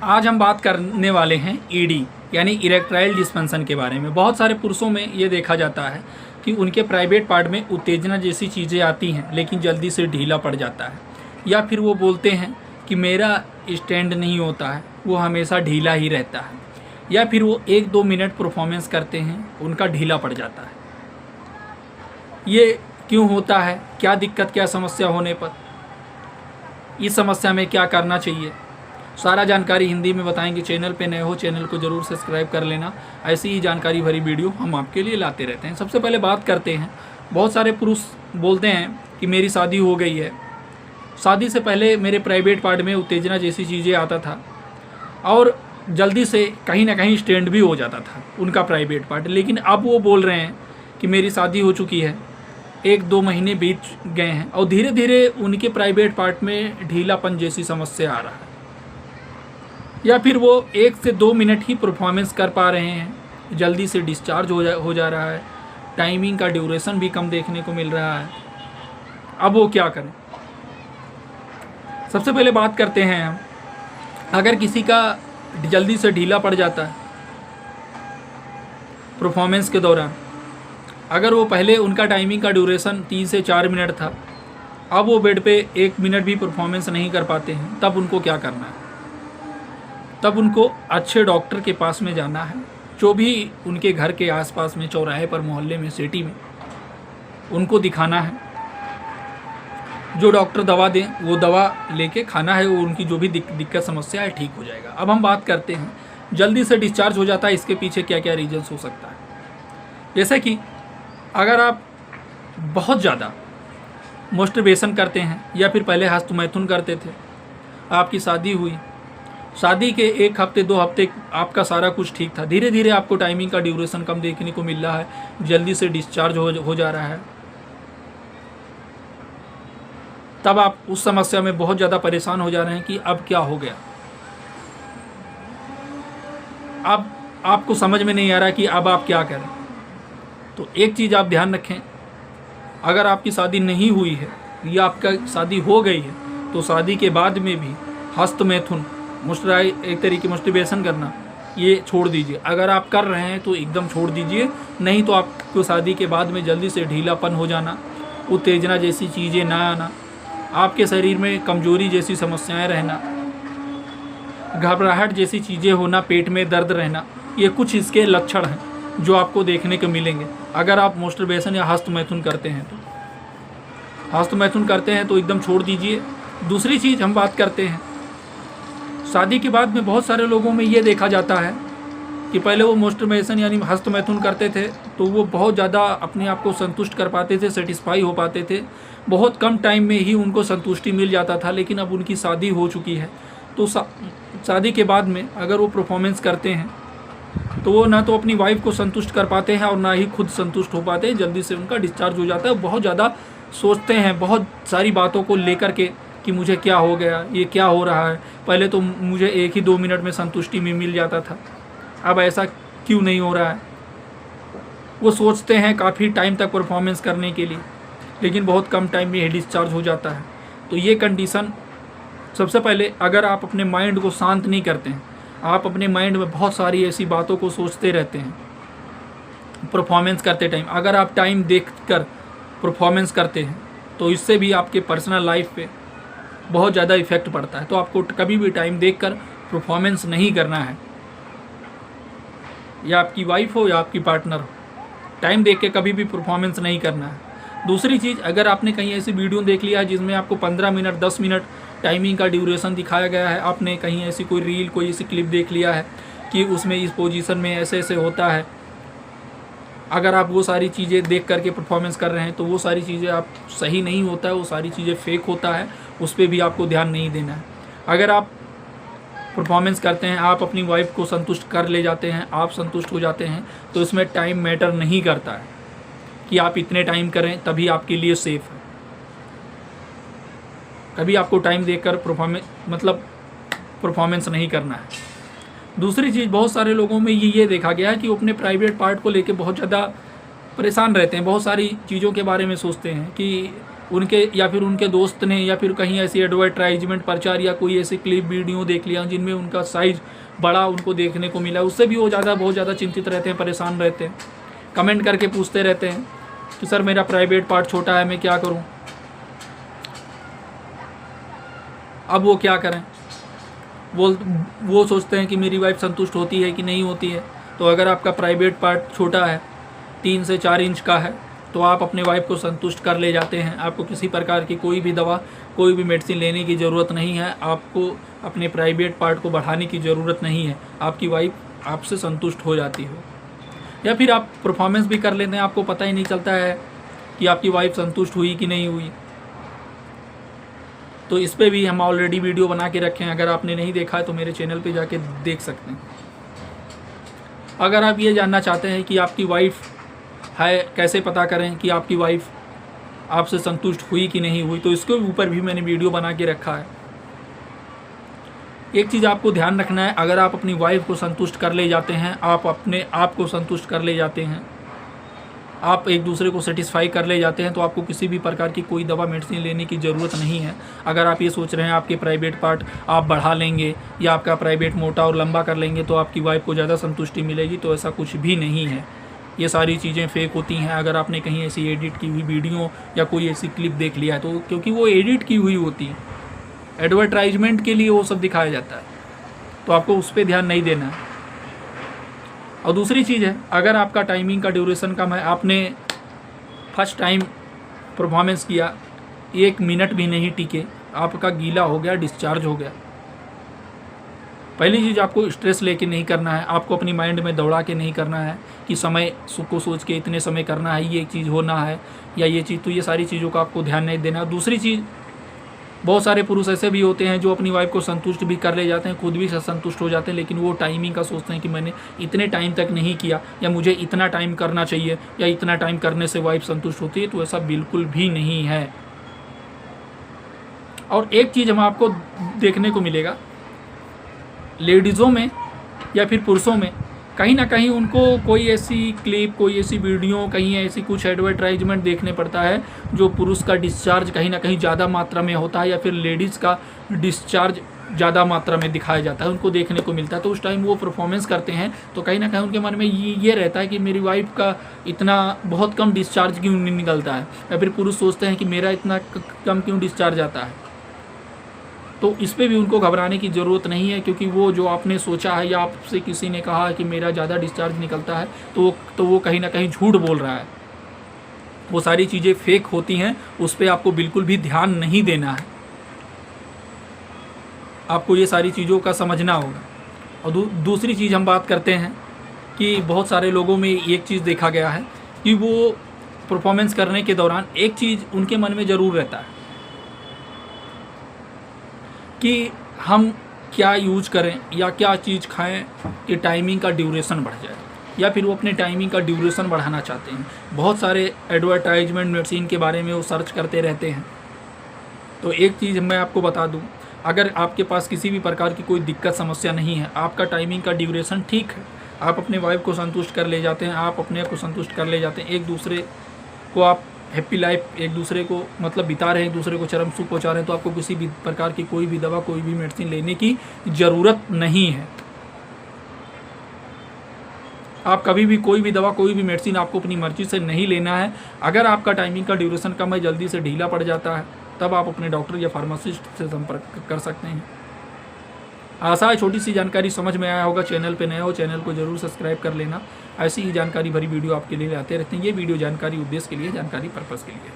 आज हम बात करने वाले हैं ईडी यानी इरेक्टाइल डिस्फंक्शन के बारे में। बहुत सारे पुरुषों में ये देखा जाता है कि उनके प्राइवेट पार्ट में उत्तेजना जैसी चीज़ें आती हैं लेकिन जल्दी से ढीला पड़ जाता है, या फिर वो बोलते हैं कि मेरा स्टैंड नहीं होता है, वो हमेशा ढीला ही रहता है, या फिर वो 1-2 मिनट परफॉर्मेंस करते हैं उनका ढीला पड़ जाता है। ये क्यों होता है, क्या दिक्कत, क्या समस्या होने पर इस समस्या में क्या करना चाहिए, सारा जानकारी हिंदी में बताएंगे। चैनल पे नए हो चैनल को ज़रूर सब्सक्राइब कर लेना, ऐसी ही जानकारी भरी वीडियो हम आपके लिए लाते रहते हैं। सबसे पहले बात करते हैं, बहुत सारे पुरुष बोलते हैं कि मेरी शादी हो गई है, शादी से पहले मेरे प्राइवेट पार्ट में उत्तेजना जैसी चीज़ें आता था और जल्दी से कहीं ना कहीं स्टैंड भी हो जाता था उनका प्राइवेट पार्ट, लेकिन अब वो बोल रहे हैं कि मेरी शादी हो चुकी है, 1-2 महीने बीत गए हैं और धीरे धीरे उनके प्राइवेट पार्ट में ढीलापन जैसी समस्या आ रहा है, या फिर वो 1 से 2 मिनट ही परफॉर्मेंस कर पा रहे हैं, जल्दी से डिस्चार्ज हो जा रहा है, टाइमिंग का ड्यूरेशन भी कम देखने को मिल रहा है। अब वो क्या करें? सबसे पहले बात करते हैं हम, अगर किसी का जल्दी से ढीला पड़ जाता है परफॉर्मेंस के दौरान, अगर वो पहले उनका टाइमिंग का ड्यूरेशन 3 से 4 मिनट था, अब वो बेड पे 1 मिनट भी परफॉर्मेंस नहीं कर पाते हैं, तब उनको क्या करना है? तब उनको अच्छे डॉक्टर के पास में जाना है, जो भी उनके घर के आसपास में, चौराहे पर, मोहल्ले में, सिटी में, उनको दिखाना है। जो डॉक्टर दवा दें वो दवा लेके खाना है, वो उनकी जो भी दिक्कत समस्या है ठीक हो जाएगा। अब हम बात करते हैं जल्दी से डिस्चार्ज हो जाता है, इसके पीछे क्या क्या रीजन्स हो सकता है। जैसे कि अगर आप बहुत ज़्यादा मास्टरबेशन करते हैं या फिर पहले हस्तमैथुन करते थे, आपकी शादी हुई, शादी के 1 हफ्ते 2 हफ्ते आपका सारा कुछ ठीक था, धीरे धीरे आपको टाइमिंग का ड्यूरेशन कम देखने को मिल रहा है, जल्दी से डिस्चार्ज हो जा रहा है, तब आप उस समस्या में बहुत ज़्यादा परेशान हो जा रहे हैं कि अब क्या हो गया। अब आपको समझ में नहीं आ रहा कि अब आप क्या करें। तो एक चीज़ आप ध्यान रखें, अगर आपकी शादी नहीं हुई है या आपका शादी हो गई है तो शादी के बाद में भी हस्तमैथुन, एक तरीके मास्टरबेशन करना, ये छोड़ दीजिए। अगर आप कर रहे हैं तो एकदम छोड़ दीजिए, नहीं तो आपको शादी के बाद में जल्दी से ढीलापन हो जाना, उत्तेजना जैसी चीज़ें ना आना, आपके शरीर में कमजोरी जैसी समस्याएं रहना, घबराहट जैसी चीज़ें होना, पेट में दर्द रहना, ये कुछ इसके लक्षण हैं जो आपको देखने को मिलेंगे अगर आप मास्टरबेशन या हस्तमैथुन करते हैं। तो हस्तमैथुन करते हैं तो एकदम छोड़ दीजिए। दूसरी चीज़ हम बात करते हैं, शादी के बाद में बहुत सारे लोगों में ये देखा जाता है कि पहले वो मास्टरबेशन यानी हस्तमैथुन करते थे तो वो बहुत ज़्यादा अपने आप को संतुष्ट कर पाते थे, सेटिस्फाई हो पाते थे, बहुत कम टाइम में ही उनको संतुष्टि मिल जाता था। लेकिन अब उनकी शादी हो चुकी है तो शादी के बाद में अगर वो परफॉर्मेंस करते हैं तो वो ना तो अपनी वाइफ को संतुष्ट कर पाते हैं और ना ही खुद संतुष्ट हो पाते हैं, जल्दी से उनका डिस्चार्ज हो जाता है। बहुत ज़्यादा सोचते हैं बहुत सारी बातों को लेकर के कि मुझे क्या हो गया, ये क्या हो रहा है, पहले तो मुझे 1 ही 2 मिनट में संतुष्टि में मिल जाता था, अब ऐसा क्यों नहीं हो रहा है। वो सोचते हैं काफ़ी टाइम तक परफॉर्मेंस करने के लिए, लेकिन बहुत कम टाइम में ही डिस्चार्ज हो जाता है। तो ये कंडीशन, सबसे पहले अगर आप अपने माइंड को शांत नहीं करते हैं, आप अपने माइंड में बहुत सारी ऐसी बातों को सोचते रहते हैं परफॉर्मेंस करते टाइम, अगर आप टाइम देखकर परफॉर्मेंस करते हैं तो इससे भी आपके पर्सनल लाइफ पे बहुत ज़्यादा इफेक्ट पड़ता है। तो आपको कभी भी टाइम देखकर परफॉर्मेंस नहीं करना है, या आपकी वाइफ हो या आपकी पार्टनर हो, टाइम देख के कभी भी परफॉर्मेंस नहीं करना है। दूसरी चीज़, अगर आपने कहीं ऐसी वीडियो देख लिया है जिसमें आपको 15 मिनट 10 मिनट टाइमिंग का ड्यूरेशन दिखाया गया है, आपने कहीं ऐसी कोई रील, कोई ऐसी क्लिप देख लिया है कि उसमें इस पोजीशन में ऐसे ऐसे होता है, अगर आप वो सारी चीज़ें देख करके परफॉर्मेंस कर रहे हैं तो वो सारी चीज़ें आप सही नहीं होता है, वो सारी चीज़ें फेक होता है, उस पर भी आपको ध्यान नहीं देना है। अगर आप परफॉर्मेंस करते हैं, आप अपनी वाइफ को संतुष्ट कर ले जाते हैं, आप संतुष्ट हो जाते हैं, तो इसमें टाइम मैटर नहीं करता है कि आप इतने टाइम करें तभी आपके लिए सेफ़ है। कभी आपको टाइम देखकर परफॉर्मेंस नहीं करना है। दूसरी चीज़, बहुत सारे लोगों में ये देखा गया है कि वो अपने प्राइवेट पार्ट को लेके बहुत ज़्यादा परेशान रहते हैं, बहुत सारी चीज़ों के बारे में सोचते हैं कि उनके या फिर उनके दोस्त ने या फिर कहीं ऐसी एडवर्टाइजमेंट प्रचार या कोई ऐसी क्लिप वीडियो देख लिया जिनमें उनका साइज़ बड़ा उनको देखने को मिला, उससे भी वो बहुत ज़्यादा चिंतित रहते हैं, परेशान रहते हैं, कमेंट करके पूछते रहते हैं कि सर मेरा प्राइवेट पार्ट छोटा है, मैं क्या करूं। अब वो क्या करें, वो सोचते हैं कि मेरी वाइफ संतुष्ट होती है कि नहीं होती है। तो अगर आपका प्राइवेट पार्ट छोटा है, 3 से 4 इंच का है, तो आप अपने वाइफ को संतुष्ट कर ले जाते हैं। आपको किसी प्रकार की कोई भी दवा, कोई भी मेडिसिन लेने की ज़रूरत नहीं है। आपको अपने प्राइवेट पार्ट को बढ़ाने की ज़रूरत नहीं है। आपकी वाइफ आपसे संतुष्ट हो जाती हो, या फिर आप परफॉर्मेंस भी कर लेते हैं, आपको पता ही नहीं चलता है कि आपकी वाइफ संतुष्ट हुई कि नहीं हुई। तो इस पे भी हम ऑलरेडी वीडियो बना के रखे हैं, अगर आपने नहीं देखा है तो मेरे चैनल पे जाके देख सकते हैं। अगर आप ये जानना चाहते हैं कि आपकी वाइफ है, कैसे पता करें कि आपकी वाइफ आपसे संतुष्ट हुई कि नहीं हुई, तो इसके ऊपर भी मैंने वीडियो बना के रखा है। एक चीज़ आपको ध्यान रखना है, अगर आप अपनी वाइफ को संतुष्ट कर ले जाते हैं, आप अपने आप को संतुष्ट कर ले जाते हैं, आप एक दूसरे को सेटिस्फाई कर ले जाते हैं, तो आपको किसी भी प्रकार की कोई दवा मेडिसिन लेने की ज़रूरत नहीं है। अगर आप ये सोच रहे हैं आपके प्राइवेट पार्ट आप बढ़ा लेंगे या आपका प्राइवेट मोटा और लंबा कर लेंगे तो आपकी वाइफ को ज़्यादा संतुष्टि मिलेगी, तो ऐसा कुछ भी नहीं है। ये सारी चीज़ें फेक होती हैं। अगर आपने कहीं ऐसी एडिट की हुई वीडियो या कोई ऐसी क्लिप देख लिया है तो क्योंकि वो एडिट की हुई होती है, एडवर्टाइजमेंट के लिए वो सब दिखाया जाता है, तो आपको उस पर ध्यान नहीं देना है। और दूसरी चीज़ है, अगर आपका टाइमिंग का ड्यूरेशन कम है, आपने फर्स्ट टाइम परफॉर्मेंस किया, 1 मिनट भी नहीं टिके, आपका गीला हो गया, डिस्चार्ज हो गया, पहली चीज़ आपको स्ट्रेस लेके नहीं करना है। आपको अपनी माइंड में दौड़ा के नहीं करना है कि समय को सोच के इतने समय करना है, ये चीज़ होना है या ये चीज़, तो ये सारी चीज़ों का आपको ध्यान नहीं देना। दूसरी चीज़, बहुत सारे पुरुष ऐसे भी होते हैं जो अपनी वाइफ को संतुष्ट भी कर ले जाते हैं, खुद भी संतुष्ट हो जाते हैं, लेकिन वो टाइमिंग का सोचते हैं कि मैंने इतने टाइम तक नहीं किया या मुझे इतना टाइम करना चाहिए या इतना टाइम करने से वाइफ संतुष्ट होती है, तो ऐसा बिल्कुल भी नहीं है। और एक चीज़ हम आपको देखने को मिलेगा, लेडीज़ों में या फिर पुरुषों में कहीं ना कहीं उनको कोई ऐसी क्लिप, कोई ऐसी वीडियो, कहीं ऐसी कुछ एडवर्टाइजमेंट देखने पड़ता है जो पुरुष का डिस्चार्ज कहीं ना कहीं ज़्यादा मात्रा में होता है या फिर लेडीज़ का डिस्चार्ज ज़्यादा मात्रा में दिखाया जाता है, उनको देखने को मिलता है। तो उस टाइम वो परफॉर्मेंस करते हैं तो कहीं ना कहीं उनके मन में ये रहता है कि मेरी वाइफ का इतना बहुत कम डिस्चार्ज क्यों नहीं निकलता है, या फिर पुरुष सोचते हैं कि मेरा इतना कम क्यों डिस्चार्ज आता है। तो इस पे भी उनको घबराने की ज़रूरत नहीं है, क्योंकि वो जो आपने सोचा है या आपसे किसी ने कहा है कि मेरा ज़्यादा डिस्चार्ज निकलता है, तो वो कहीं ना कहीं झूठ बोल रहा है। वो सारी चीज़ें फेक होती हैं, उस पर आपको बिल्कुल भी ध्यान नहीं देना है। आपको ये सारी चीज़ों का समझना होगा। और दूसरी चीज़ हम बात करते हैं कि बहुत सारे लोगों में एक चीज़ देखा गया है कि वो परफॉर्मेंस करने के दौरान एक चीज़ उनके मन में ज़रूर रहता है कि हम क्या यूज करें या क्या चीज़ खाएं कि टाइमिंग का ड्यूरेशन बढ़ जाए, या फिर वो अपने टाइमिंग का ड्यूरेशन बढ़ाना चाहते हैं। बहुत सारे एडवर्टाइजमेंट मेडिसिन के बारे में वो सर्च करते रहते हैं। तो एक चीज़ मैं आपको बता दूं, अगर आपके पास किसी भी प्रकार की कोई दिक्कत समस्या नहीं है, आपका टाइमिंग का ड्यूरेशन ठीक है, आप अपने वाइफ को संतुष्ट कर ले जाते हैं, आप अपने को संतुष्ट कर ले जाते हैं, एक दूसरे को आप हैप्पी लाइफ एक दूसरे को मतलब बिता रहे हैं, एक दूसरे को चरम सुख पहुँचा रहे हैं, तो आपको किसी भी प्रकार की कोई भी दवा, कोई भी मेडिसिन लेने की ज़रूरत नहीं है। आप कभी भी कोई भी दवा, कोई भी मेडिसिन आपको अपनी मर्जी से नहीं लेना है। अगर आपका टाइमिंग का ड्यूरेशन कम है, जल्दी से ढीला पड़ जाता है, तब आप अपने डॉक्टर या फार्मासिस्ट से संपर्क कर सकते हैं। आशा है छोटी सी जानकारी समझ में आया होगा। चैनल पे नए हो, चैनल को जरूर सब्सक्राइब कर लेना। ऐसी ही जानकारी भरी वीडियो आपके लिए लाते रहते हैं। ये वीडियो जानकारी उद्देश्य के लिए, जानकारी पर्पज़ के लिए।